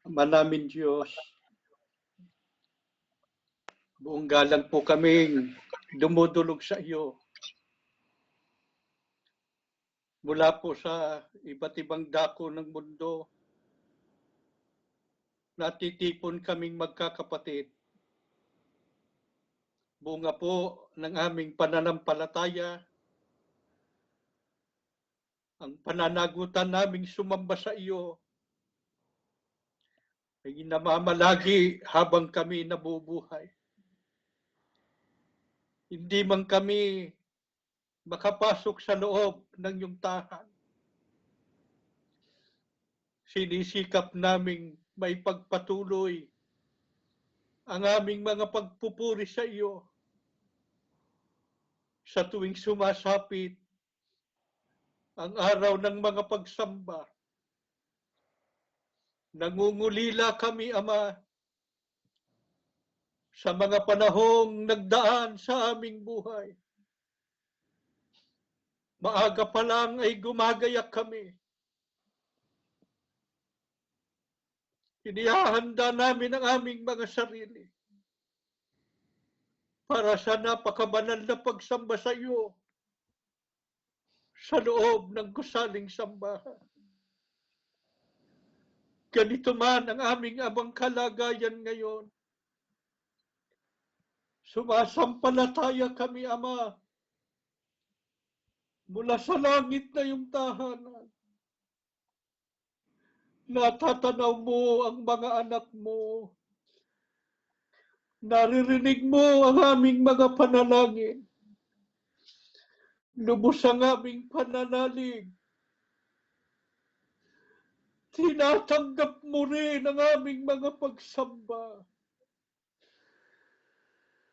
Ama namin Diyos, buong galang po kaming dumudulog sa iyo mula po sa iba't ibang dako ng mundo. Natitipon kaming magkakapatid. Bunga po ng aming pananampalataya, ang pananagutan naming sumamba sa iyo ay namamalagi habang kami nabubuhay. Hindi man kami makapasok sa loob ng iyong tahan. Sinisikap naming may pagpatuloy ang aming mga pagpupuri sa iyo sa tuwing sumasapit ang araw ng mga pagsamba. Nangungulila kami, Ama, sa mga panahong nagdaan sa aming buhay. Maaga pa lang ay gumagayak kami. Inihahanda namin ang aming mga sarili para sa napakabanal na pagsamba sa iyo sa loob ng gusaling sambahan. Ganito man ang aming abang kalagayan ngayon. Sumasampalataya kami, Ama, mula sa langit na iyong tahanan. Natatanaw mo ang mga anak mo. Naririnig mo ang aming mga panalangin. Lubos ang aming pananalig. Tinatanggap mo rin ang aming mga pagsamba.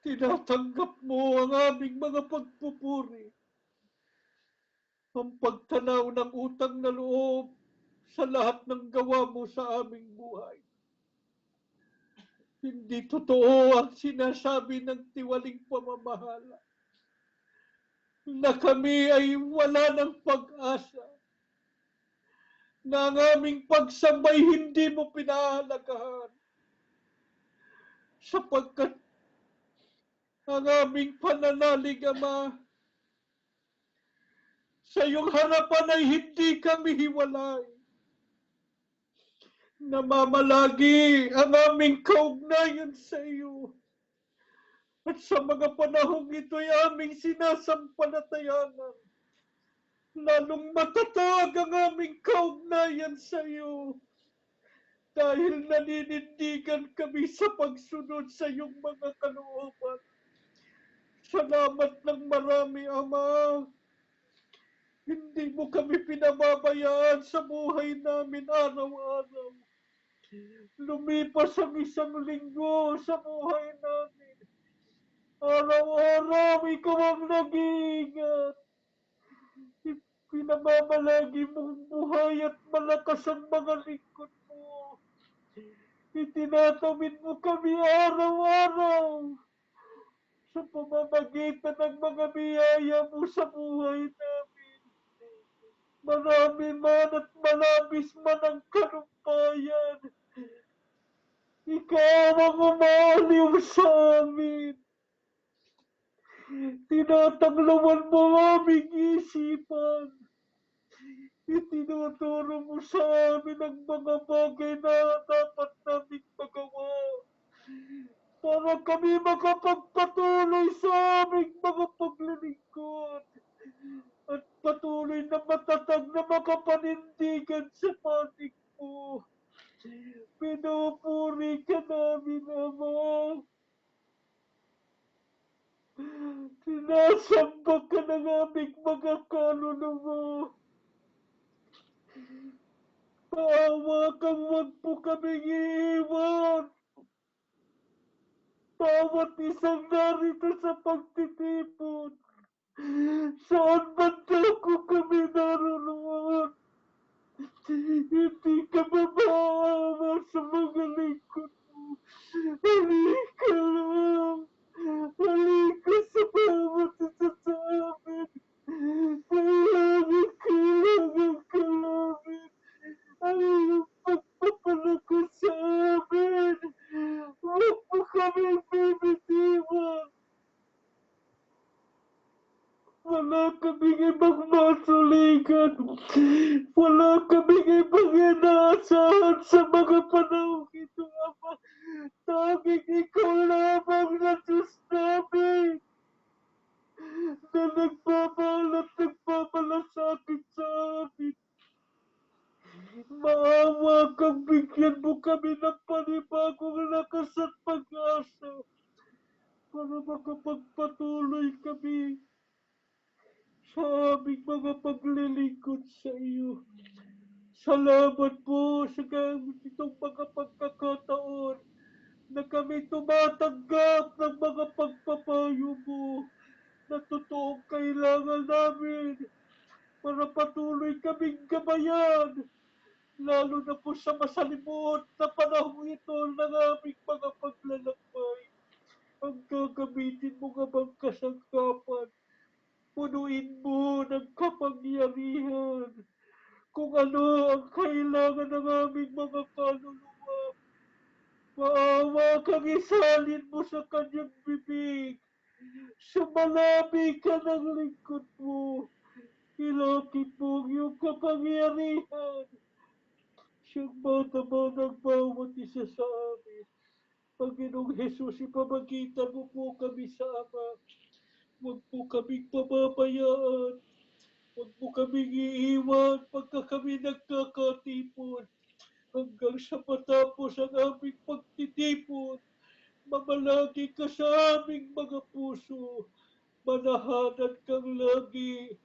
Tinatanggap mo ang aming mga pagpupuri. Ang pagtanaw ng utang na loob sa lahat ng gawa mo sa aming buhay. Hindi totoo ang sinasabi ng tiwaling pamamahala na kami ay wala ng pag-asa, na ang aming pagsambay hindi mo pinahalagahan, sapagkat ang aming pananalig, Ama, sa iyong harapan ay hindi kami hiwalay. Namamalagi ang aming kaugnayan sa iyo. At sa mga panahong ito'y aming sinasampalatayanan. Lalong matatag ang aming kaugnayan sa iyo. Dahil naninindigan kami sa pagsunod sa iyong mga kalooban. Salamat ng marami, Ama. Hindi mo kami pinababayaan sa buhay namin araw-araw. Lumipas ang isang linggo sa buhay namin. Araw-araw ikaw ang nag-iingat. Pinamamalagi mong buhay at malakas ang mga lingkod mo. Itinatawid mo kami araw-araw sa pamamagitan ng mga biyaya mo sa buhay namin. Marami man at malabis man ang kalumpayan. Ikaw ang umaliw sa amin. Tinatanglawan mo aming isipan. Itinuturo mo sa amin ang mga bagay na dapat naming magawa para kami makapagpatuloy sa aming mga paglilingkod at patuloy na matatag na makapanindigan sa panig mo. Pinupuri ka namin, Ama. Sinasamba ka ng aming mga kaluluwa. Paawa kang wag po kaming iiwan. Bawat isang narito sa pagtitipon. Saan man ko kami naroon? Hindi ka mabaawa sa mga lingkod mo. Halika lang. Halika sa bawat isa sa amin. Kailangan ka namin. Ang iyong pagpapalagos sa Wala kaming ibang masuligan. Wala kaming ibang inaasahan sa mga panahon ito, Ama. Tanging ikaw lamang na Diyos namin na nagmamahal at nagmamalasakit sa amin. Maawa kang bigyan mo kami ng panibagong lakas at pag-asa para makapagpatuloy kami sa aming mga paglilingkod sa iyo. Salamat po sa gamit itong mga pagkakataon na kami tumatanggap ng mga pagpapayo mo na totoong kailangan namin para patuloy kaming gabayan, lalo na po sa masalimuot na panahon ito ng aming mga paglalakbay. Ang gagamitin mo nga bang kasangkapan, punuin mo ng kapangyarihan kung ano ang kailangan ng aming mga kaluluwa. Maawa kang isalin mo sa kanyang bibig. Sumalami ka ng lingkod mo. Ilapit mo ang iyong kapangyarihan. Siyang mataba ng bawat isa sa amin. Panginoong Jesus, ipamagitan mo po kami sa Ama. Huwag po kaming pababayaan. Huwag mo kaming iiwan pagka kami nagkakatipon. Hanggang sa matapos ang aming pagtitipon, mamalagi ka sa aming mga puso. Manahanan kang lagi.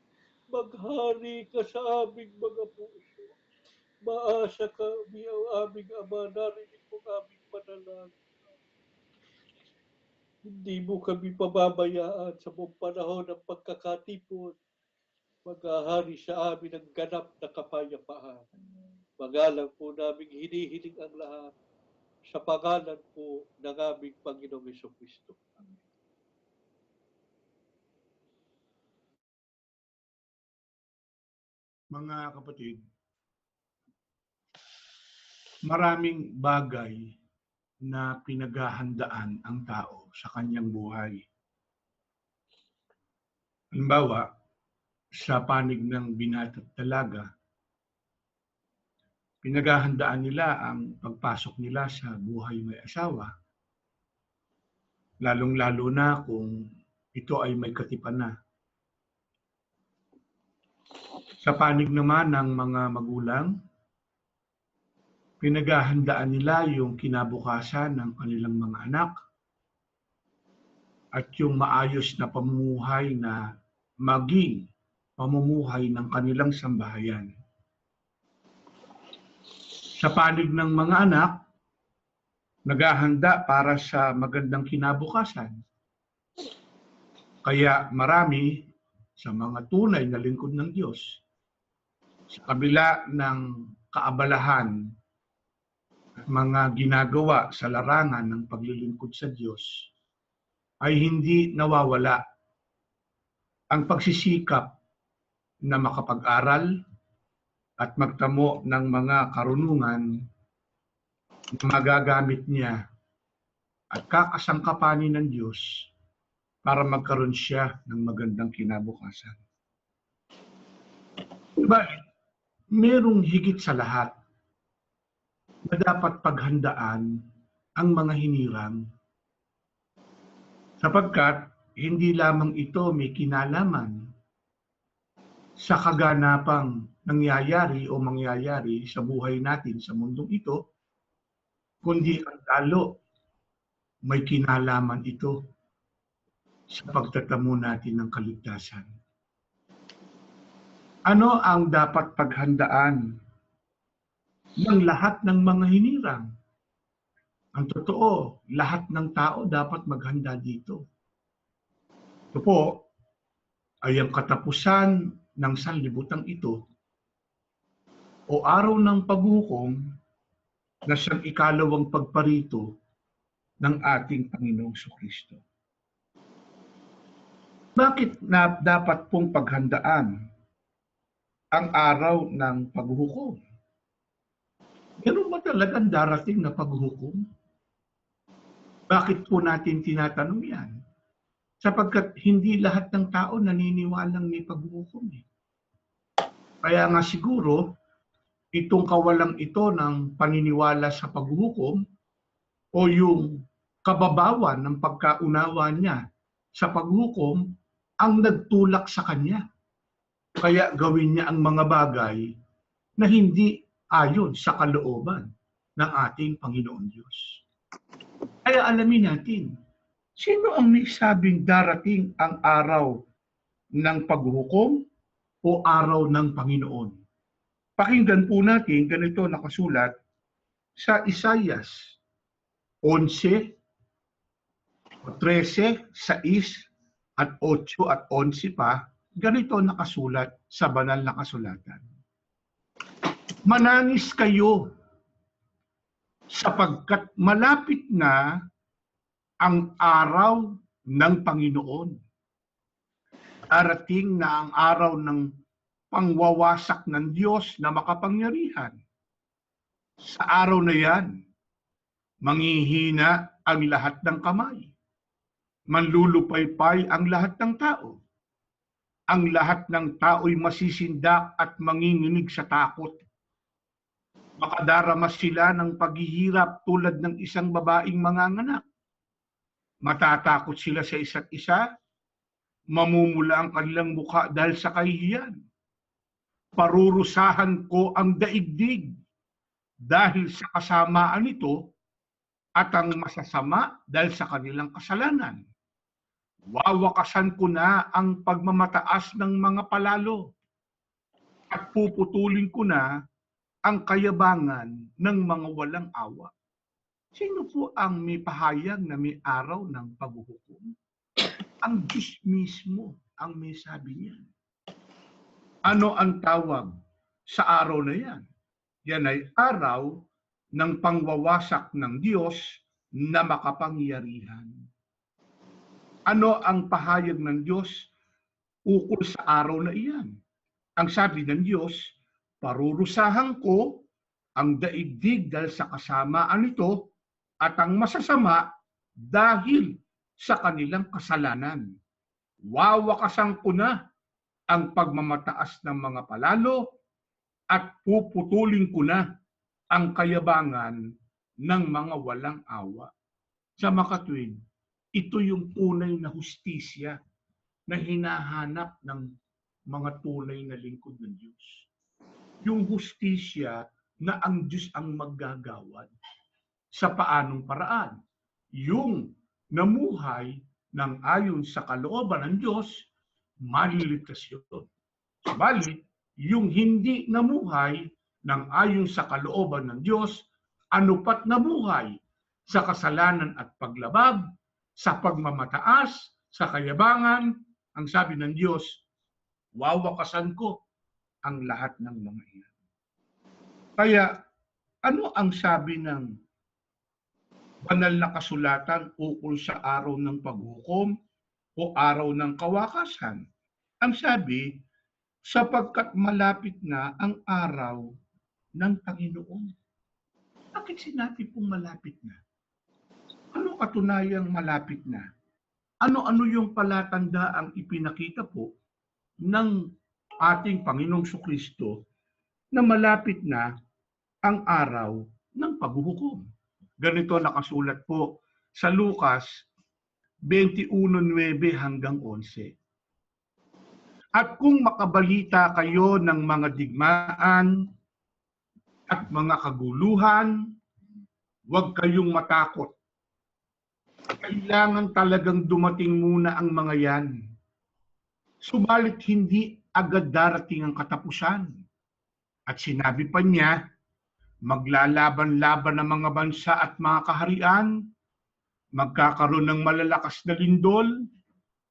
Maghari ka sa aming mga puso. Maasa kami ang aming Ama, narinig mo ang aming panalangin. Hindi mo kami pababayaan sa buong panahon ng pagkakatipon. Maghahari sa amin ang ganap na kapayapaan. Magalang po naming hinihiling ang lahat sa pangalan po ng aming Panginoong Jesucristo. Mga kapatid, maraming bagay na pinaghahandaan ang tao sa kanyang buhay. Halimbawa, sa panig ng binata at dalaga, pinaghahandaan nila ang pagpasok nila sa buhay may asawa, lalong-lalo na kung ito ay may katipan na. Sa panig naman ng mga magulang, pinaghahandaan nila yung kinabukasan ng kanilang mga anak at yung maayos na pamumuhay na maging pamumuhay ng kanilang sambahayan. Sa panig ng mga anak, naghahanda para sa magandang kinabukasan. Kaya marami sa mga tunay na lingkod ng Diyos, sa kabila ng kaabalahan at mga ginagawa sa larangan ng paglilingkod sa Diyos, ay hindi nawawala ang pagsisikap na makapag-aral at magtamo ng mga karunungan na magagamit niya at kakasangkapanin ng Diyos para magkaroon siya ng magandang kinabukasan. Diba, merong higit sa lahat na dapat paghandaan ang mga hinirang sapagkat hindi lamang ito may kinalaman sa kaganapang nangyayari o mangyayari sa buhay natin sa mundong ito, kundi ang lalo may kinalaman ito sa pagtatamo natin ng kaligtasan. Ano ang dapat paghandaan ng lahat ng mga hinirang? Ang totoo, lahat ng tao dapat maghanda dito. Ito po ay ang katapusan ng sanlibutan ito o araw ng paghukom na siyang ikalawang pagparito ng ating Panginoong Jesucristo. Bakit na dapat pong paghandaan ang araw ng paghukom? Meron ba talagang darating na paghukom? Bakit po natin tinatanong yan? Sapagkat hindi lahat ng tao naniniwalang may paghuhukom. Kaya nga siguro, itong kawalang ito ng paniniwala sa paghuhukom o yung kababawan ng pagkaunawa niya sa paghukom ang nagtulak sa kanya. Kaya gawin niya ang mga bagay na hindi ayon sa kalooban ng ating Panginoon Diyos. Kaya alamin natin, sino ang may sabing darating ang araw ng paghukom o araw ng Panginoon? Pakinggan po natin, ganito nakasulat sa Isaias 11, 13, 6, at 8 at 11 pa, ganito nakasulat sa banal na kasulatan. Manangis kayo sapagkat malapit na ang araw ng Panginoon. Darating na ang araw ng pangwawasak ng Diyos na makapangyarihan. Sa araw na yan, manghihina ang lahat ng kamay. Manlulupaypay ang lahat ng tao. Ang lahat ng tao'y masisindak at manginginig sa takot. Makadarama sila ng paghihirap tulad ng isang babaeng manganganak. Matatakot sila sa isa't isa. Mamumula ang kanilang mukha dahil sa kahihiyan. Parurusahan ko ang daigdig dahil sa kasamaan nito at ang masasama dahil sa kanilang kasalanan. Wawakasan ko na ang pagmamataas ng mga palalo at puputulin ko na ang kayabangan ng mga walang awa. Sino po ang may pahayag na may araw ng paghuhukom? Ang Diyos mismo ang may sabi niyan. Ano ang tawag sa araw na yan? Yan ay araw ng pangwawasak ng Diyos na makapangyarihan. Ano ang pahayag ng Diyos ukol sa araw na iyan? Ang sabi ng Diyos, parurusahan ko ang daigdig dahil sa kasamaan nito at ang masasama dahil sa kanilang kasalanan. Wawakasan ko na ang pagmamataas ng mga palalo at puputulin ko na ang kayabangan ng mga walang awa. Sa makatuwid, ito yung tunay na hustisya na hinahanap ng mga tunay na lingkod ng Diyos. Yung hustisya na ang Diyos ang maggagawad. Sa paanong paraan? Yung namuhay ng ayon sa kalooban ng Diyos, maliligtas yun. Subalit, yung hindi namuhay ng ayon sa kalooban ng Diyos, anupat namuhay sa kasalanan at paglabag, sa pagmamataas, sa kayabangan, ang sabi ng Diyos, wawakasan ko ang lahat ng mga iyan. Kaya, ano ang sabi ng banal na kasulatan ukol sa araw ng paghukom o araw ng kawakasan? Ang sabi, sapagkat malapit na ang araw ng Panginoon. Bakit sinabi pong malapit na? Ano katunayang malapit na? Ano-ano yung palatandaang ipinakita po ng ating Panginoong Sukristo na malapit na ang araw ng paghuhukom? Ganito nakasulat po sa Lucas 21:9 hanggang 11. At kung makabalita kayo ng mga digmaan at mga kaguluhan, huwag kayong matakot. Kailangan talagang dumating muna ang mga yan. Subalit hindi agad darating ang katapusan. At sinabi pa niya, maglalaban-laban ng mga bansa at mga kaharian, magkakaroon ng malalakas na lindol,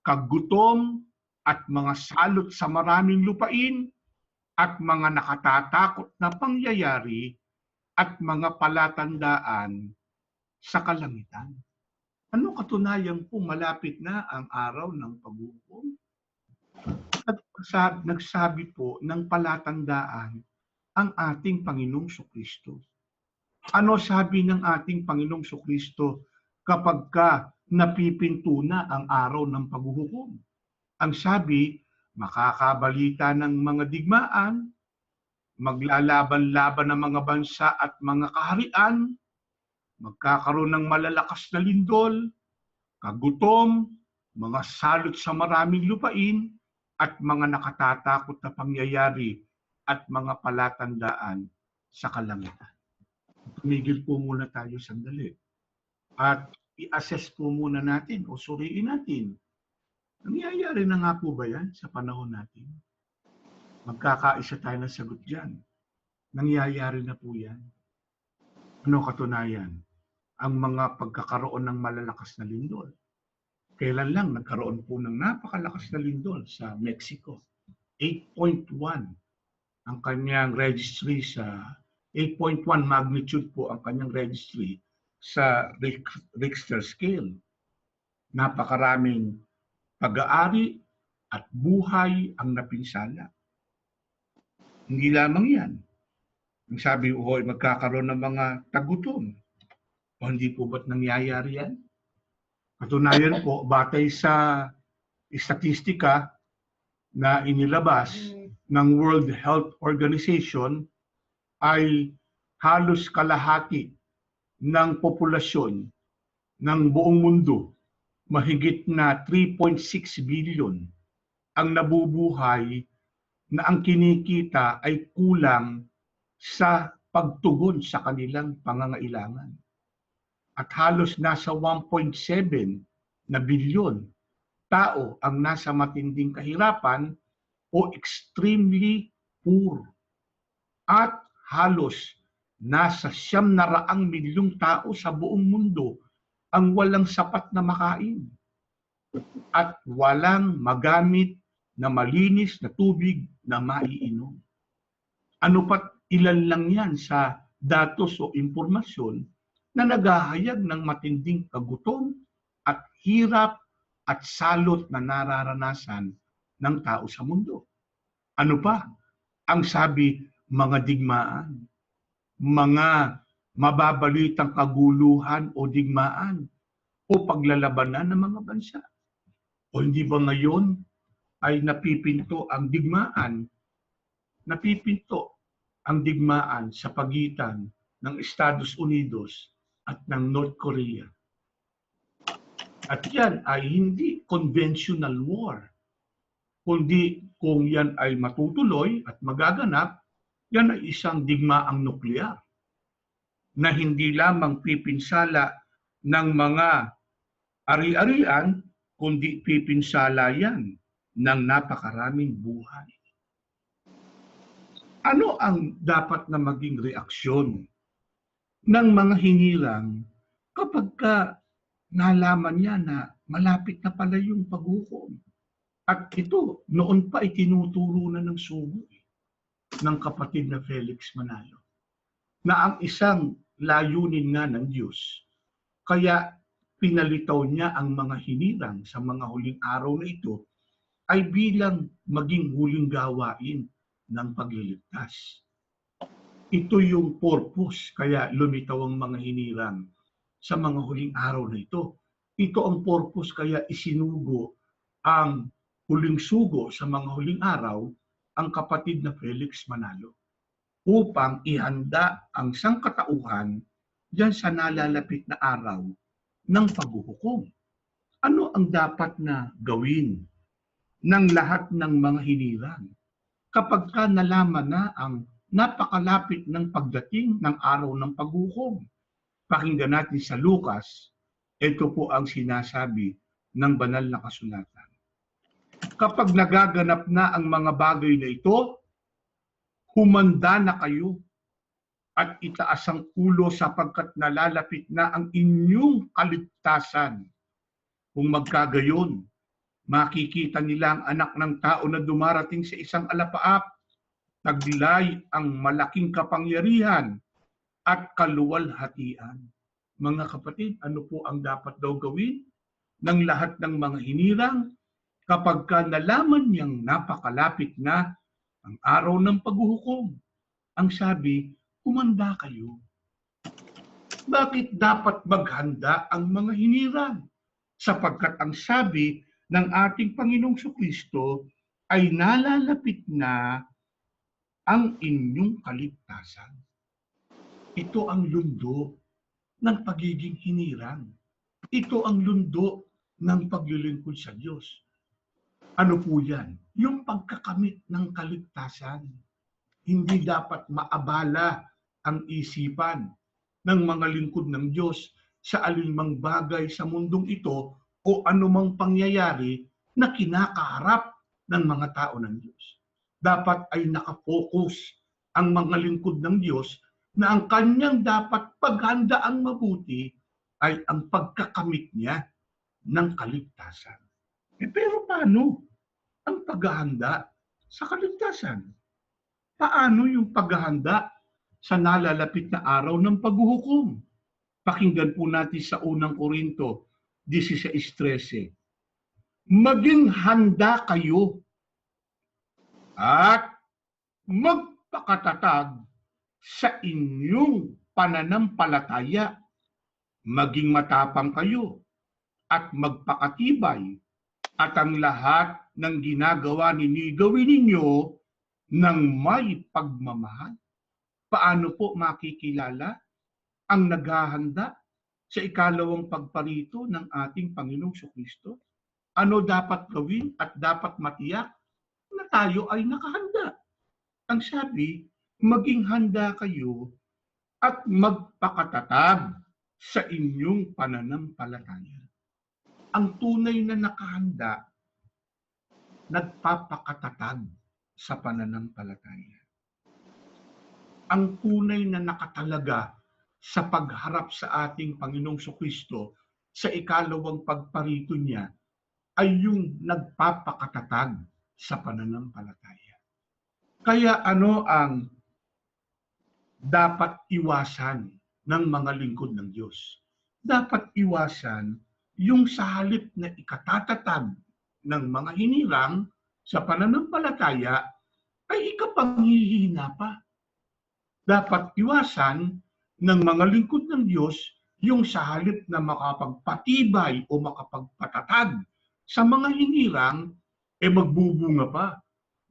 kagutom, at mga salot sa maraming lupain, at mga nakatatakot na pangyayari, at mga palatandaan sa kalangitan. Ano katunayan po malapit na ang araw ng paghukom? At nagsabi po ng palatandaan ang ating Panginoong Sukristo. Ano sabi ng ating Panginoong Sukristo kapag napipinto na ang araw ng paghuhukom. Ang sabi, makakabalita ng mga digmaan, maglalaban-laban ng mga bansa at mga kaharian, magkakaroon ng malalakas na lindol, kagutom, mga salot sa maraming lupain, at mga nakatatakot na pangyayari at mga palatandaan sa kalangitan. Tumigil po muna tayo sandali. At i-assess po muna natin o suriin natin. Nangyayari na nga po ba yan sa panahon natin? Magkakaisa tayo ng sagot dyan. Nangyayari na po yan. Ano katunayan? Ang mga pagkakaroon ng malalakas na lindol. Kailan lang nagkaroon po ng napakalakas na lindol sa Mexico. 8.1 ang kanyang registry sa 8.1 magnitude po ang kanyang registry sa Richter scale. Napakaraming pag-aari at buhay ang napinsala. Hindi lamang yan. Ang sabi ko, magkakaroon ng mga tagutom. O hindi po ba't nangyayari yan? Katunayan po, batay sa statistika na inilabas ng World Health Organization, ay halos kalahati ng populasyon ng buong mundo, mahigit na 3.6 billion, ang nabubuhay na ang kinikita ay kulang sa pagtugon sa kanilang pangangailangan. At halos nasa 1.7 na bilyon tao ang nasa matinding kahirapan o extremely poor. At halos nasa 900 milyong tao sa buong mundo ang walang sapat na makain at walang magamit na malinis na tubig na maiinom. Ano pat ilan lang yan sa datos o impormasyon na naghahayag ng matinding kagutom at hirap at salot na nararanasan ng tao sa mundo. Ano pa? Ang sabi, mga digmaan, mga mababalitang kaguluhan o digmaan o paglalabanan ng mga bansa. O hindi ba ngayon ay napipinto ang digmaan? Napipinto ang digmaan sa pagitan ng Estados Unidos at ng North Korea. At yan ay hindi conventional war, kundi kung yan ay matutuloy at magaganap, yan ay isang digmaang nuklear na hindi lamang pipinsala ng mga ari-arian, kundi pipinsala yan ng napakaraming buhay. Ano ang dapat na maging reaksyon ng mga hinirang kapag nalaman niya na malapit na pala yung paghukom? At ito, noon pa itinuturo na ng sugo ng kapatid na Felix Manalo na ang isang layunin nga ng Diyos. Kaya pinalitaw niya ang mga hinirang sa mga huling araw na ito ay bilang maging huling gawain ng pagliligtas. Ito yung purpose, kaya lumitaw ang mga hinirang sa mga huling araw na ito. Ito ang purpose, kaya isinugo ang huling sugo sa mga huling araw ang kapatid na Felix Manalo upang ihanda ang sangkatauhan diyan sa nalalapit na araw ng paghuhukom. Ano ang dapat na gawin ng lahat ng mga hinirang kapag nalaman na ang napakalapit ng pagdating ng araw ng paghukom? Pakinggan natin sa Lucas, ito po ang sinasabi ng banal na kasulatan. Kapag nagaganap na ang mga bagay na ito, humanda na kayo at itaas ang ulo sapagkat nalalapit na ang inyong kaligtasan. Kung magkagayon, makikita nila ang anak ng tao na dumarating sa isang alapaap, taglay ang malaking kapangyarihan at kaluwalhatian. Mga kapatid, ano po ang dapat daw gawin ng lahat ng mga hinirang kapag nalaman niyang napakalapit na ang araw ng paghuhukom? Ang sabi, humanda kayo. Bakit dapat maghanda ang mga hinirang? sapagkat ang sabi ng ating Panginoong Kristo ay nalalapit na ang inyong kaligtasan. Ito ang lundo ng pagiging hinirang. Ito ang lundo ng paglilingkod sa Diyos. Ano po yan? Yung pagkakamit ng kaligtasan. Hindi dapat maabala ang isipan ng mga lingkod ng Diyos sa alinmang bagay sa mundong ito o anumang pangyayari na kinakaharap ng mga tao ng Diyos. Dapat ay nakafocus ang mga lingkod ng Diyos na ang kanyang dapat paghandaang mabuti ay ang pagkakamit niya ng kaligtasan. Pero paano ang paghahanda sa kaligtasan? Paano yung paghahanda sa nalalapit na araw ng paghuhukom? Pakinggan po natin sa unang Korinto 16:13. Maging handa kayo at magpakatatag sa inyong pananampalataya. Maging matapang kayo at magpakatibay at ang lahat ng ginagawa ninyo gawin ninyo ng may pagmamahal. Paano po makikilala ang naghahanda sa ikalawang pagparito ng ating Panginoong Kristo? Ano dapat gawin at dapat matiyak na tayo ay nakahanda? Ang sabi, maging handa kayo at magpakatatag sa inyong pananampalataya. Ang tunay na nakahanda, nagpapakatatag sa pananampalataya. Ang tunay na nakatalaga sa pagharap sa ating Panginoong Kristo sa ikalawang pagparito niya ay yung nagpapakatatag sa pananampalataya. Kaya ano ang dapat iwasan ng mga lingkod ng Diyos? Dapat iwasan yung sa halip na ikatatatag ng mga hinirang sa pananampalataya ay ikapanghihina pa. Dapat iwasan ng mga lingkod ng Diyos yung sa halip na makapagpatibay o makapagpatatag sa mga hinirang, magbubunga pa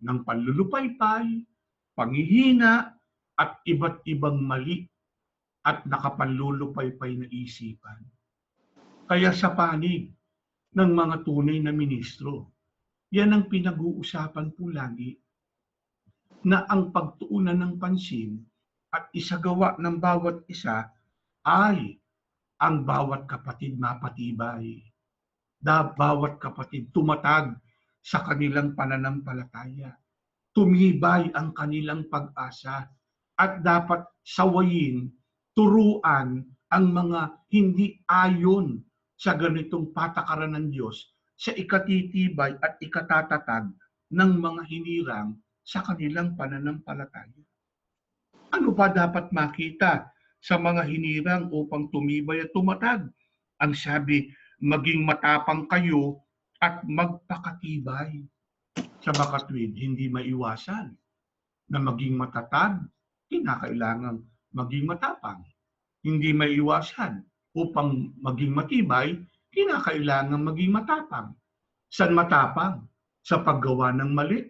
ng panlulupaypay, panghihina, at iba't ibang mali at nakapanlulupaypay na isipan. Kaya sa panig ng mga tunay na ministro, yan ang pinag-uusapan po lagi, na ang pagtuunan ng pansin at isagawa ng bawat isa ay ang bawat kapatid mapatibay. Bawat kapatid tumatag sa kanilang pananampalataya. Tumibay ang kanilang pag-asa at dapat sawayin, turuan ang mga hindi ayon sa ganitong patakaran ng Diyos sa ikatitibay at ikatatatag ng mga hinirang sa kanilang pananampalataya. Ano pa dapat makita sa mga hinirang upang tumibay at tumatag? Ang sabi, maging matapang kayo at magpakatibay. Sa makatwid, hindi maiwasan na maging matatag, kinakailangan maging matapang. Hindi maiwasan upang maging matibay, kinakailangan maging matapang. San matapang? Sa paggawa ng mali,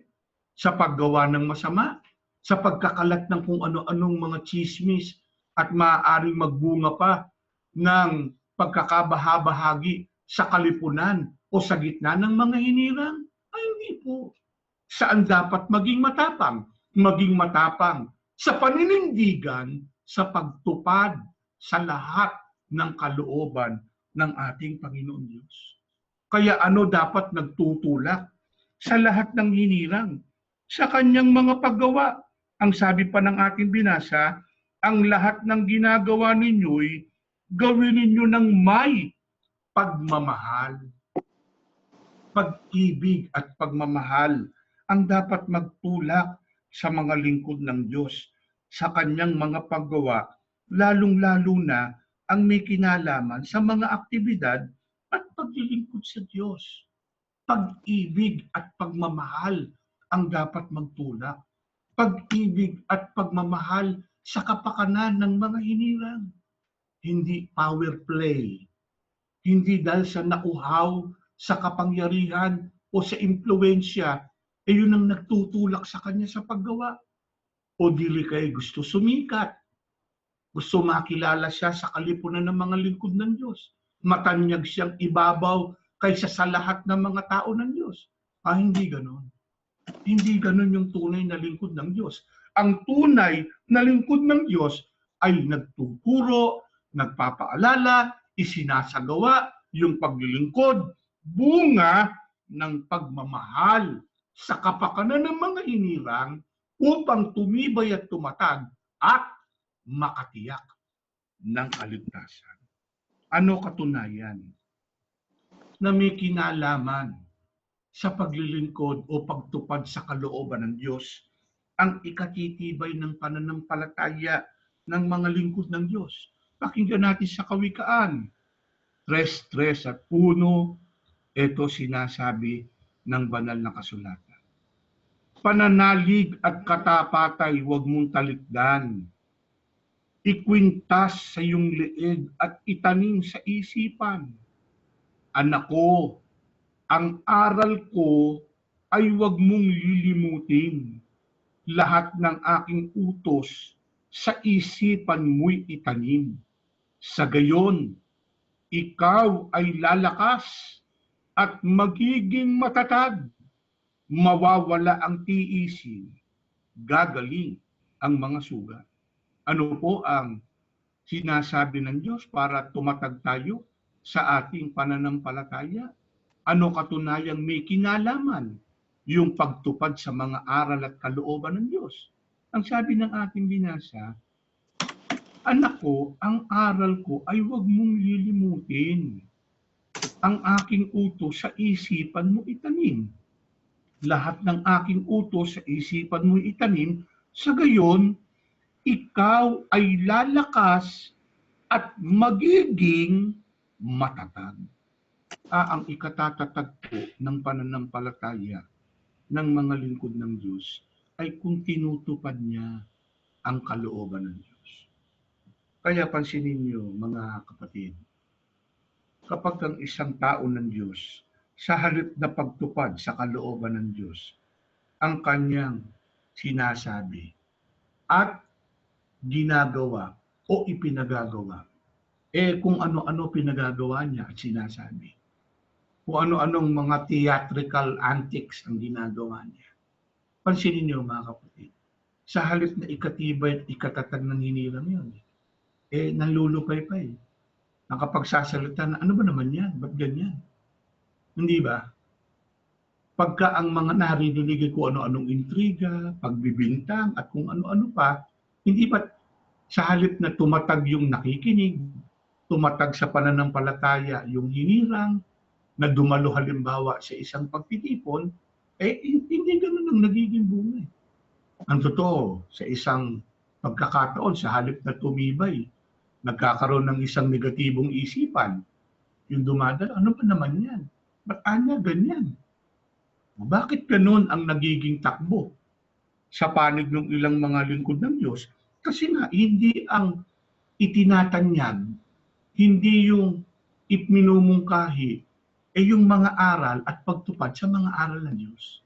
sa paggawa ng masama, sa pagkakalat ng kung ano-anong mga chismis at maaaring magbunga pa ng pagkakabahabahagi sa kalipunan o sa gitna ng mga hinirang? Ay hindi po. Saan dapat maging matapang? Maging matapang sa paninindigan sa pagtupad sa lahat ng kalooban ng ating Panginoon Diyos. Kaya ano dapat nagtutulak sa lahat ng hinirang? Sa kanyang mga paggawa. Ang sabi pa ng ating binasa, ang lahat ng ginagawa ninyo'y gawin ninyo ng may pagmamahal. Pag-ibig at pagmamahal ang dapat magtulak sa mga lingkod ng Diyos sa kanyang mga paggawa, lalong-lalo na ang may kinalaman sa mga aktibidad at paglilingkod sa Diyos. Pag-ibig at pagmamahal ang dapat magtulak. Pag-ibig at pagmamahal sa kapakanan ng mga hinirang. Hindi power play. hindi dahil sa nauhaw, sa kapangyarihan o sa impluensya, yun ang nagtutulak sa kanya sa paggawa. O dili kay gusto sumikat, gusto makilala siya sa kalipunan ng mga lingkod ng Diyos. Matanyag siyang ibabaw kaysa sa lahat ng mga tao ng Diyos. Hindi ganon. Hindi ganon yung tunay na lingkod ng Diyos. Ang tunay na lingkod ng Diyos ay nagtuturo, nagpapaalala, isinasagawa yung paglilingkod, bunga ng pagmamahal sa kapakanan ng mga hinirang upang tumibay at tumatag at makatiyak ng kaligtasan. Ano katunayan? Na may kinalaman sa paglilingkod o pagtupad sa kalooban ng Diyos ang ikatitibay ng pananampalataya ng mga lingkod ng Diyos. Pakinggan natin sa Kawikaan 3:3 at 1, ito sinasabi ng banal na kasulatan. Pananalig at katapatay huwag mong talikdan. Ikwintas sa iyong leeg at itanim sa isipan. Anak ko, ang aral ko ay huwag mong lilimutin. Lahat ng aking utos sa isipan mo'y itanim. Sa gayon, ikaw ay lalakas at magiging matatag. Mawawala ang tiisin, gagaling ang mga sugat. Ano po ang sinasabi ng Diyos para tumatag tayo sa ating pananampalataya? Ano katunayang may kinalaman yung pagtupad sa mga aral at kalooban ng Diyos? Ang sabi ng ating binasa, anak ko, ang aral ko ay huwag mong lilimutin. Ang aking utos sa isipan mo itanim. Lahat ng aking utos sa isipan mo itanim, sa gayon, ikaw ay lalakas at magiging matatag. Ang ikatatatag po ng pananampalataya ng mga lingkod ng Diyos ay kung tinutupad niya ang kalooban ng Diyos. Kaya pansinin niyo mga kapatid, kapag ang isang tao ng Diyos sa halip na pagtupad sa kalooban ng Diyos, ang kanyang sinasabi at ginagawa o ipinagagawa, kung ano-ano pinagagawa niya at sinasabi. Kung ano-anong mga theatrical antics ang ginagawa niya. Pansinin niyo mga kapatid, sa halip na ikatibay at ikatatag ng hinirang yun, nanlulupay pa eh. Nakapagsasalita na, ano ba naman yan? Ba't ganyan? Hindi ba? Pagka ang mga naririnig ko ano-anong intriga, pagbibintang, at kung ano-ano pa, hindi ba sa halip na tumatag yung nakikinig, tumatag sa pananampalataya yung hinirang, na dumalo halimbawa sa isang pagtitipon, hindi ganun ang nagiging bunga. Ang totoo, sa isang pagkakataon, sa halip na tumibay, nagkakaroon ng isang negatibong isipan, yung dumadala, ano ba naman yan? Ba't anya ganyan? Bakit ganun ang nagiging takbo sa panig ng ilang mga lingkod ng Diyos? Kasi nga, hindi ang itinatanyag, hindi yung ipinumungkahi, yung mga aral at pagtupad sa mga aral ng Diyos.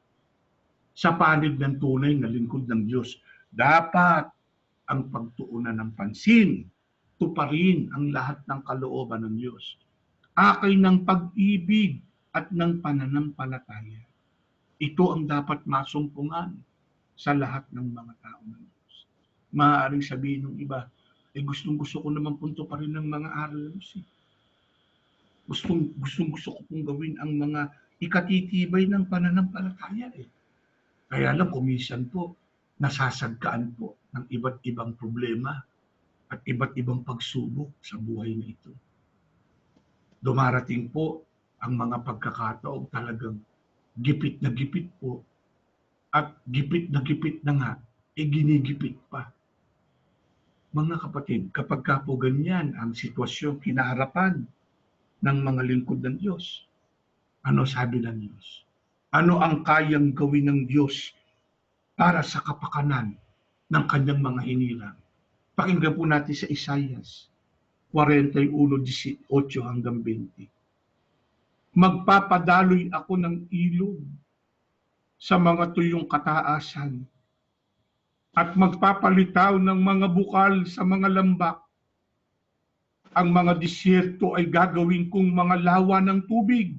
Sa panig ng tunay na lingkod ng Diyos, dapat ang pagtuunan ng pansin, tuparin ang lahat ng kalooban ng Diyos. Akay ng pag-ibig at ng pananampalataya. Ito ang dapat masumpungan sa lahat ng mga tao ng Diyos. Maaaring sabihin ng iba, gustong-gusto ko naman punto pa rin ng mga aral ng Diyos. Gustong-gusto ko pong gawin ang mga ikatitibay ng pananampalataya. Kaya lang, kumisan po, nasasagkaan po ng iba't ibang problema at iba't ibang pagsubok sa buhay na ito. Dumarating po ang mga pagkakataong talagang gipit na gipit po at gipit na nga, ginigipit pa. Mga kapatid, kapag ka po ganyan ang sitwasyon kinaharapan ng mga lingkod ng Diyos, ano sabi ng Diyos? Ano ang kayang gawin ng Diyos para sa kapakanan ng kanyang mga hinirang? Pakinggan po natin sa Isaias 41:18 hanggang 20. Magpapadaloy ako ng ilog sa mga tuyong kataasan at magpapalitaw ng mga bukal sa mga lambak. Ang mga disyerto ay gagawin kong mga lawa ng tubig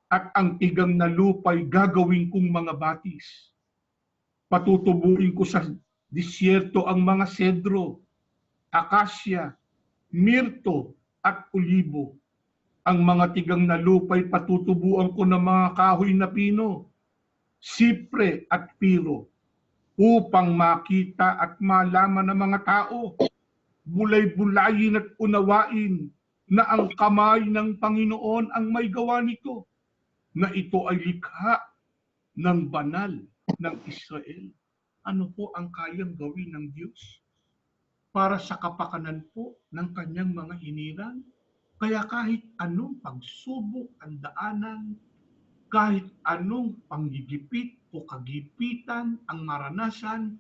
at ang tigang na lupa'y gagawin kong mga batis. Patutubuin ko sa disyerto ang mga sedro, akasya, mirto at olibo. Ang mga tigang na lupa'y patutubuan ko ng mga kahoy na pino, sipre at piro, upang makita at malaman ng mga tao, bulay-bulayin at unawain na ang kamay ng Panginoon ang may gawa nito, na ito ay likha ng banal ng Israel. Ano po ang kayang gawin ng Diyos para sa kapakanan po ng kanyang mga hinirang? Kaya kahit anong pagsubok ang daanan, kahit anong panggigipit o kagipitan ang maranasan,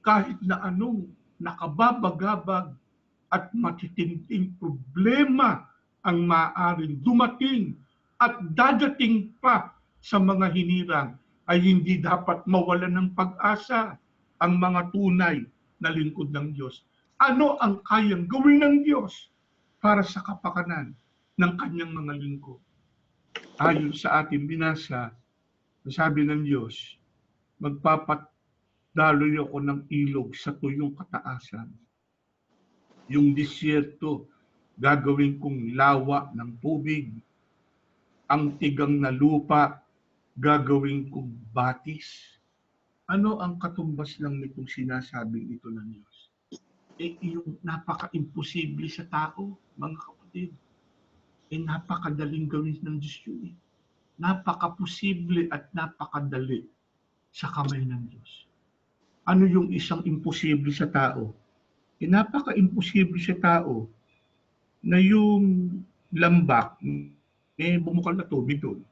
kahit na anong nakababagabag at matitinding problema ang maaaring dumating at dadating pa sa mga hinirang, ay hindi dapat mawalan ng pag-asa ang mga tunay na lingkod ng Diyos. Ano ang kayang gawin ng Diyos para sa kapakanan ng kanyang mga lingkod? Ayon sa ating binasa, sabi ng Diyos, magpapadaloy ako ng ilog sa tuyong kataasan. Yung disyerto, gagawin kong lawa ng tubig. Ang tigang na lupa, gagawin kong batis. Ano ang katumbas lang nitong sinasabing ito ng Diyos? Yung napaka-imposible sa tao, mga kapatid. Napakadaling gawin ng Diyos yun. Napaka-posible at napakadali sa kamay ng Diyos. Ano yung isang imposible sa tao? Napaka-imposible sa tao na yung lambak, bumukal na tubig doon.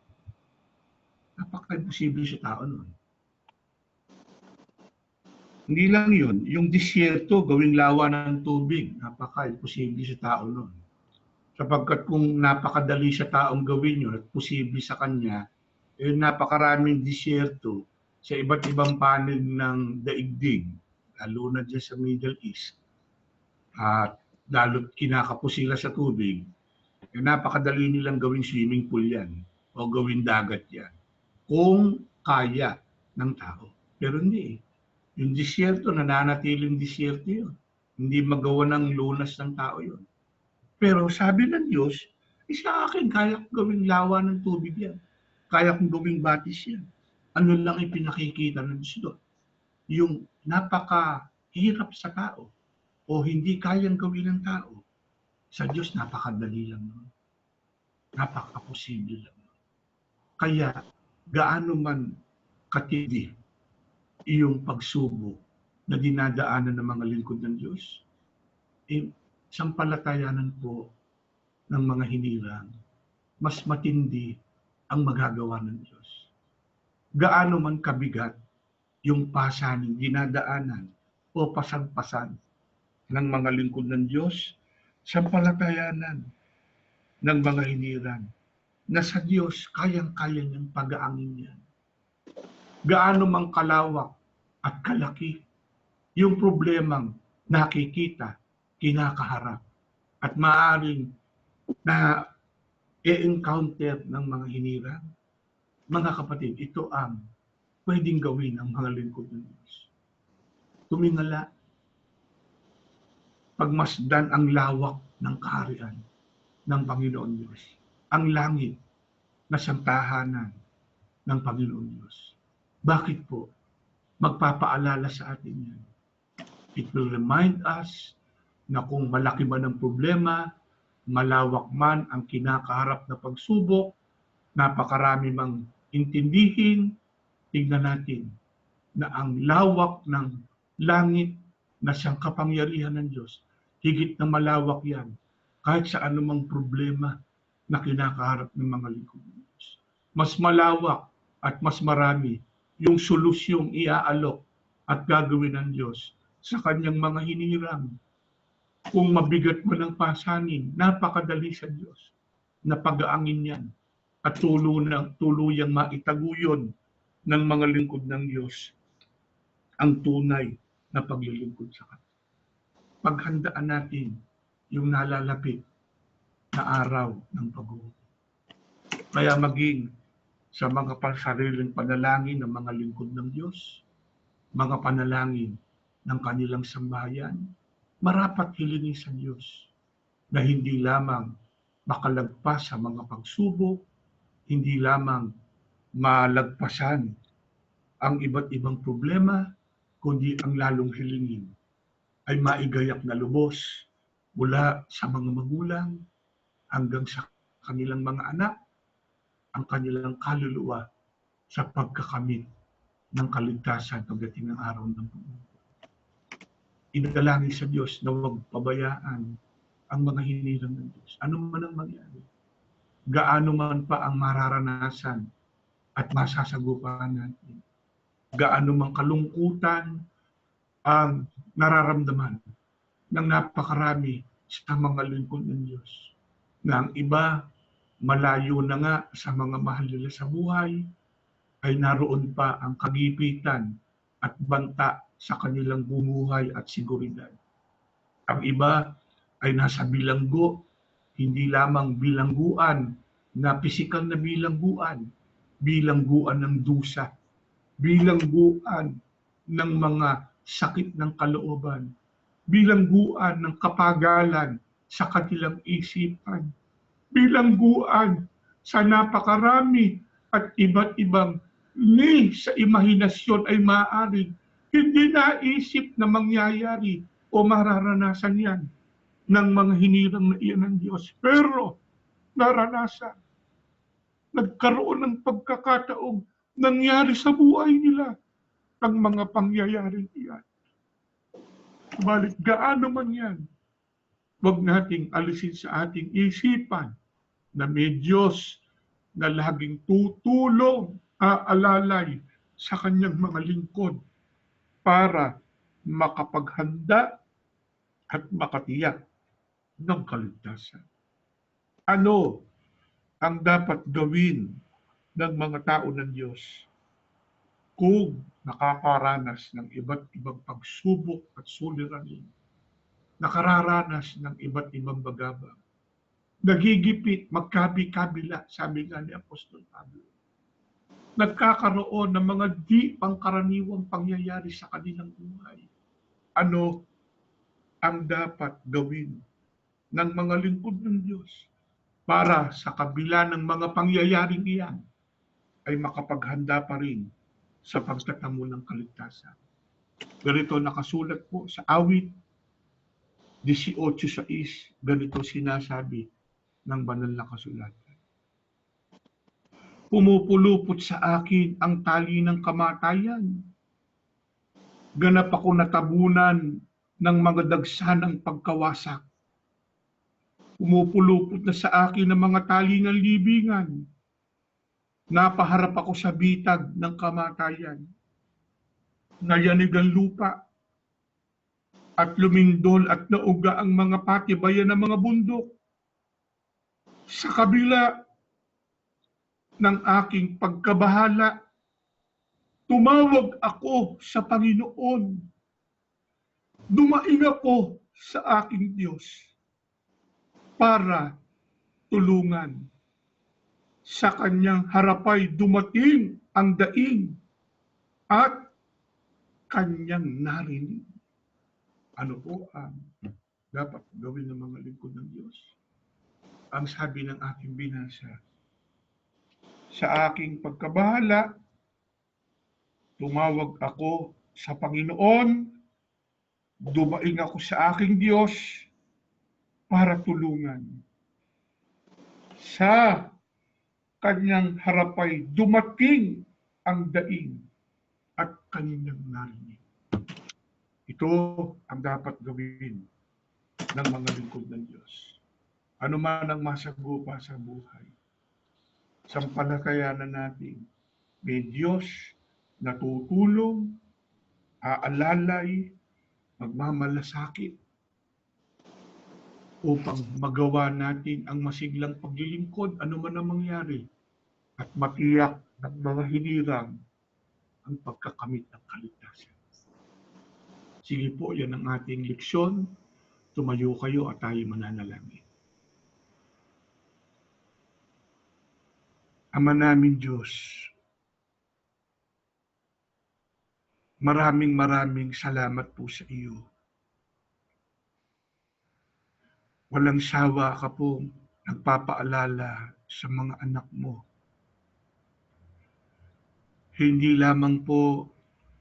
Napaka-imposible sa tao nun. Hindi lang yun, yung disyerto, gawing lawa ng tubig, napaka-imposible sa tao nun. Sapagkat kung napakadali sa taong gawin yun at posible sa kanya, napakaraming disyerto sa iba't ibang panig ng daigdig, lalo na dyan sa Middle East, at lalo kinakapos sila sa tubig, napakadali nilang gawing swimming pool yan o gawing dagat yan kung kaya ng tao. Pero hindi. Yung disyerto, nananatiling disyerto yun. Hindi magawa ng lunas ng tao yun. Pero sabi ng Diyos, sa akin, kaya kong gawing lawa ng tubig yan. Kaya kong gawing batis yan. Ano lang ipinakikita ng Diyos doon? Yung napakahirap sa tao o hindi kayang gawin ng tao, sa Diyos napakadali lang nun. Napaka-posible lang nun. Kaya gaano man katindi iyong pagsubok na dinadaanan ng mga lingkod ng Diyos, sampalatayanan po ng mga hinirang, mas matindi ang magagawa ng Diyos. Gaano man kabigat yung pasaning dinadaanan o pasagpasan ng mga lingkod ng Diyos, sampalatayanan ng mga hinirang na sa Diyos kayang-kaya niyang pag-aangin yan. Gaano mang kalawak at kalaki yung problemang nakikita, kinakaharap, at maaaring na i-encounter ng mga hinirang. Mga kapatid, ito ang pwedeng gawin ng mga lingkod ng Diyos. Tumingala, pagmasdan ang lawak ng kaharian ng Panginoon Diyos. Ang langit na siyang tahanan ng Panginoon Diyos. Bakit po? Magpapaalala sa atin yan. It will remind us na kung malaki man ang problema, malawak man ang kinakaharap na pagsubok, napakarami mang intindihin, tignan natin na ang lawak ng langit na siyang kapangyarihan ng Diyos, higit na malawak yan kahit sa anumang problema na kinakaharap ng mga lingkod ng Diyos. Mas malawak at mas marami yung solusyong iaalok at gagawin ng Diyos sa kanyang mga hinirang. Kung mabigat mo ng pasanin, napakadali sa Diyos na pag-aangin yan at tuluyang maitaguyon ng mga lingkod ng Diyos ang tunay na paglilingkod sa Kanya. Paghandaan natin yung nalalapit na araw ng pag-uwi. Kaya maging sa mga sariling panalangin ng mga lingkod ng Diyos, mga panalangin ng kanilang sambahayan, marapat hilingin sa Diyos na hindi lamang makalagpas sa mga pagsubok, hindi lamang malagpasan ang iba't ibang problema, kundi ang lalong hilingin ay maigayak na lubos mula sa mga magulang hanggang sa kanilang mga anak, ang kanilang kaluluwa sa pagkakamit ng kaligtasan pagdating ng araw ng pag-uwi. Inalangin sa Diyos na huwag pabayaan ang mga hinirang ng Diyos. Ano man ang mangyari, gaano man pa ang mararanasan at masasagupan natin, gaano man kalungkutan ang nararamdaman ng napakarami sa mga lingkod ng Diyos, na ang iba malayo na nga sa mga mahal nila sa buhay, ay naroon pa ang kagipitan at banta sa kanilang bumuhay at seguridad. Ang iba ay nasa bilanggo, hindi lamang bilangguan na pisikal na bilangguan, bilangguan ng dusa, bilangguan ng mga sakit ng kalooban, bilangguan ng kapagalan sa kanilang isipan, bilangguan sa napakarami at iba't ibang ni sa imahinasyon ay maaaring hindi naisip na mangyayari o mararanasan yan ng mga hinirang na iyan ng Diyos. Pero naranasan, nagkaroon ng pagkakataong nangyari sa buhay nila ang mga pangyayaring iyan. Subalit gaano man yan, huwag nating alisin sa ating isipan na may Diyos na laging tutulong, aalalay sa kanyang mga lingkod para makapaghanda at makatiyak ng kaligtasan. Ano ang dapat gawin ng mga tao ng Diyos kung nakakaranas ng iba't ibang pagsubok at suliranin, nakararanas ng iba't ibang bagabag, nagigipit, magkabi-kabila, sabi nga ni Apostol Pablo. Nagkakaroon ng mga di pangkaraniwang pangyayari sa kanilang buhay. Ano ang dapat gawin ng mga lingkod ng Diyos para sa kabila ng mga pangyayaring iyan ay makapaghanda pa rin sa pagtatamo ng kaligtasan? Ganito nakasulat po sa awit 18:6, ganito sinasabi ng banal na kasulatan. Pumupulupot sa akin ang tali ng kamatayan. Ganap ako natabunan ng mga dagsanang pagkawasak. Pumupulupot na sa akin ang mga tali ng libingan. Napaharap ako sa bitag ng kamatayan. Nayanig ang lupa at lumindol at nauga ang mga patibayan ng mga bundok. Sa kabila ng aking pagkabahala, tumawag ako sa Panginoon. Dumaing ako sa aking Diyos para tulungan. Sa kanyang harapay dumating ang daing at kanyang narinig. Ano po ang dapat gawin ng mga lingkod ng Diyos? Ang sabi ng aking binasa, sa aking pagkabahala, tumawag ako sa Panginoon, dumaing ako sa aking Diyos para tulungan. Sa kanyang harapay dumating ang daing at kanyang narinig. Ito ang dapat gawin ng mga lingkod ng Diyos. Ano man ang masagupa sa buhay, sampalatayanan natin, may Diyos na tutulong, aalalay, magmamalasakit upang magawa natin ang masiglang paglilingkod anuman ang mangyari at matiyak ng mga hinirang ang pagkakamit ng kaligtasan. Sige po, yan ang ating leksyon. Tumayo kayo at tayo mananalangin. Ama namin Diyos, maraming salamat po sa iyo. Walang sawa ka po nagpapaalala sa mga anak mo. Hindi lamang po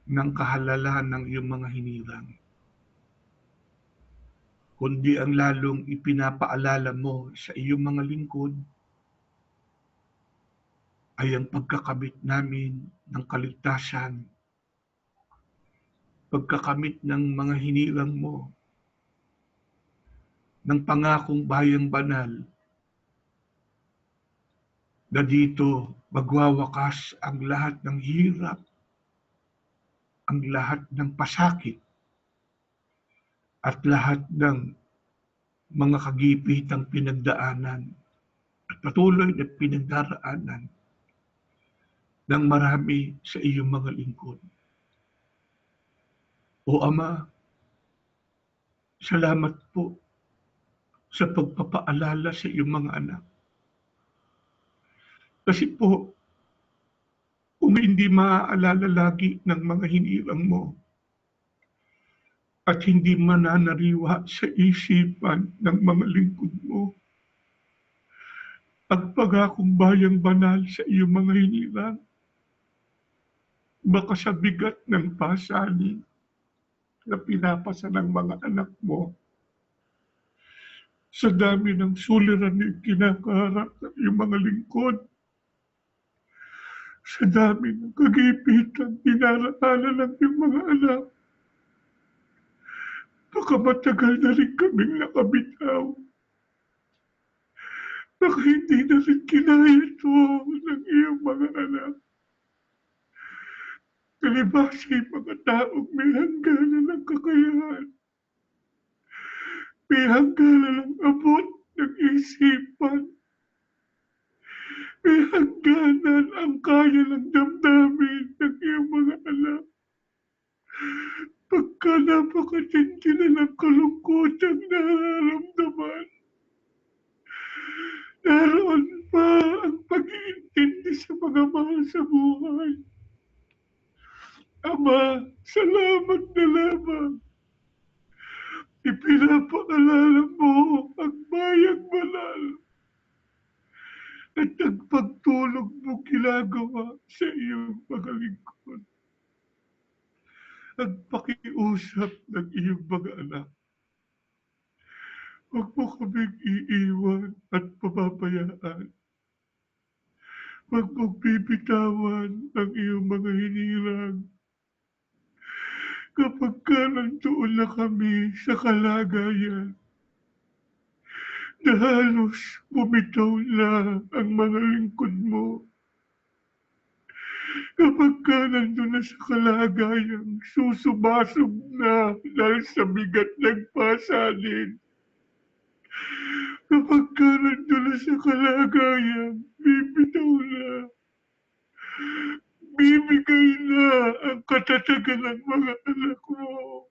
ng kahalalahan ng iyong mga hinirang, kundi ang lalong ipinapaalala mo sa iyong mga lingkod ay ang pagkakamit namin ng kaligtasan, pagkakamit ng mga hinirang mo, ng pangakong bayang banal, na dito magwawakas ang lahat ng hirap, ang lahat ng pasakit, at lahat ng mga kagipitang pinagdaanan at patuloy na pinagdaraanan ng marami sa iyong mga lingkod. O Ama, salamat po sa pagpapaalala sa iyong mga anak. Kasi po, kung hindi maaalala lagi ng mga hinirang mo at hindi mananariwa sa isipan ng mga lingkod mo, ang pangakong bayang banal sa iyong mga hinirang, baka sa bigat ng pasanin na pinapasa ng mga anak mo, sa dami ng suliraning kinakaharap ng iyong mga lingkod, sa dami ng kagipitan dinaraanan ng iyong mga anak, baka matagal na rin kaming nakabitaw. Baka hindi na rin kinaya ito ng iyong mga anak. Kalibasa yung mga taong may hangganan ng kakayahan, may hangganan ng abot ng isipan, may hangganan ang kaya ng damdamin ng iyong mga anak. Pagka napakatindi na ng kalungkotang nararamdaman, naroon pa ang pag-iintindi sa mga mahal sa buhay. Ama, salamat na lamang. Ipinapaalala mo ang bayang banal at ang pagtulog mo ginagawa sa iyong mga lingkod. Ang pakiusap ng iyong mga anak. Huwag mo kaming iiwan at pababayaan. Huwag mong bibitawan ang iyong mga hinirang. Kapag ka nandoon na kami sa kalagayan, na halos bumitaw na ang mga lingkod mo. Kapag ka nandun na sa kalagayang susubasog na dahil sa bigat ng pasanin. Kapag ka nandun na sa kalagayang bibitaw na, bibigay na ang katatagan ng mga anak mo.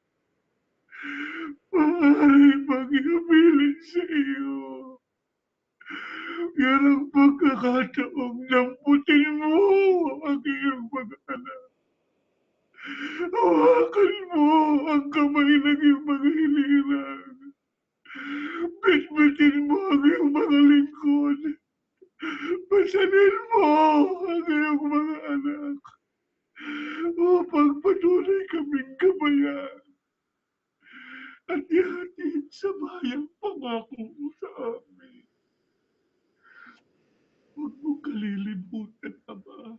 Maaari bang ihabilin sa iyo? Yan ang pagkakataong lambutin mo ang iyong mga anak. Hawakan mo ang kamay ng iyong mga hinirang. Bitbitin mo ang iyong mga lingkod. Pasanin mo ang iyong mga anak upang patuloy kaming gabayan at ihatid sa bayang pangako mo sa amin. Huwag mo kalilimutan, Ama,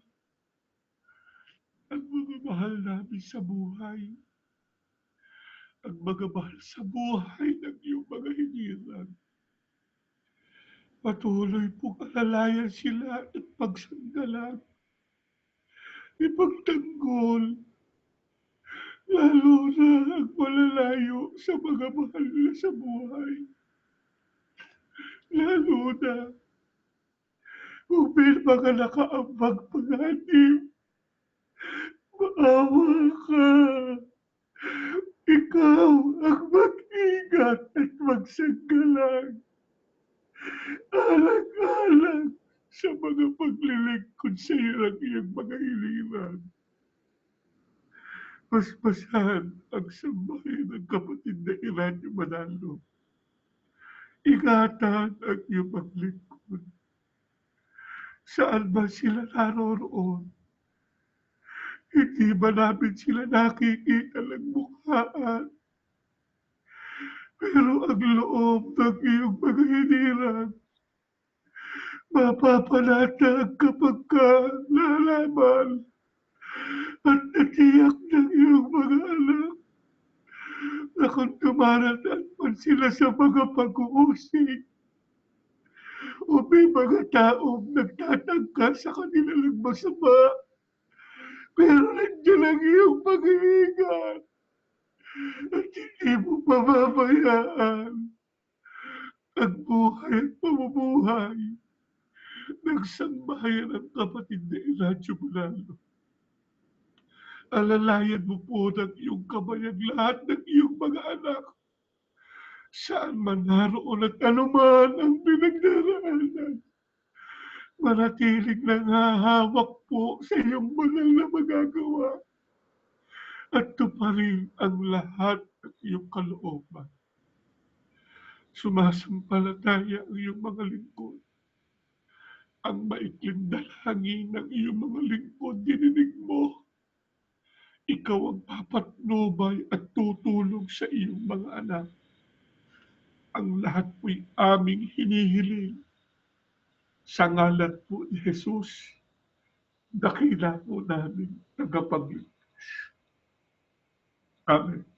ang mga mahal namin sa buhay, ang mga mahal sa buhay ng iyong mga hinirang. Patuloy pong alalayan sila at pagsandalan, ipagtanggol, lalo na ang malalayo sa mga mahal nila sa buhay. lalo na kung may mga nakaambag panganib. Maawa ka. Ikaw ang mag-ingat at magsanggalang. Alang-alang sa mga paglilingkod sa iyo ng iyong mga iliran. Paspasan ang sambahin ng kapatid na Iranyo Manalo. Ingatan ang iyong paglingkod. Saan ba sila naroroon? Hindi ba namin sila nakikita ng mukhaan? Pero ang loob ng iyong mga hinirang, mapapanatag kapag ka lalaman at natiyak ng iyong mga anak na kung dumaratan man sila sa mga pag-uusig o may mga taong nagtatangka sa kanilang masama, pero nandiyan ang iyong pag-iingat at hindi mo pababayaan ang buhay at pamumuhay ng sangbahayan ng kapatid na Iranyo Manalo. Alalayan mo po ng iyong kamay ang lahat ng iyong mga anak. Saan man naroon at anuman ang pinagdaraanan. Manatiling nangahawak po sa iyong banal na magagawa at tuparin ang lahat ng iyong kalooban. Sumasampalataya ang iyong mga lingkod. Ang maikling dalangin ng iyong mga lingkod, dininig mo. Ikaw ang papatnubay at tutulong sa iyong mga anak. Ang lahat po'y aming hinihiling. Sa ngalan po ni Jesus, dakila po namin tagapagligtas. Amen.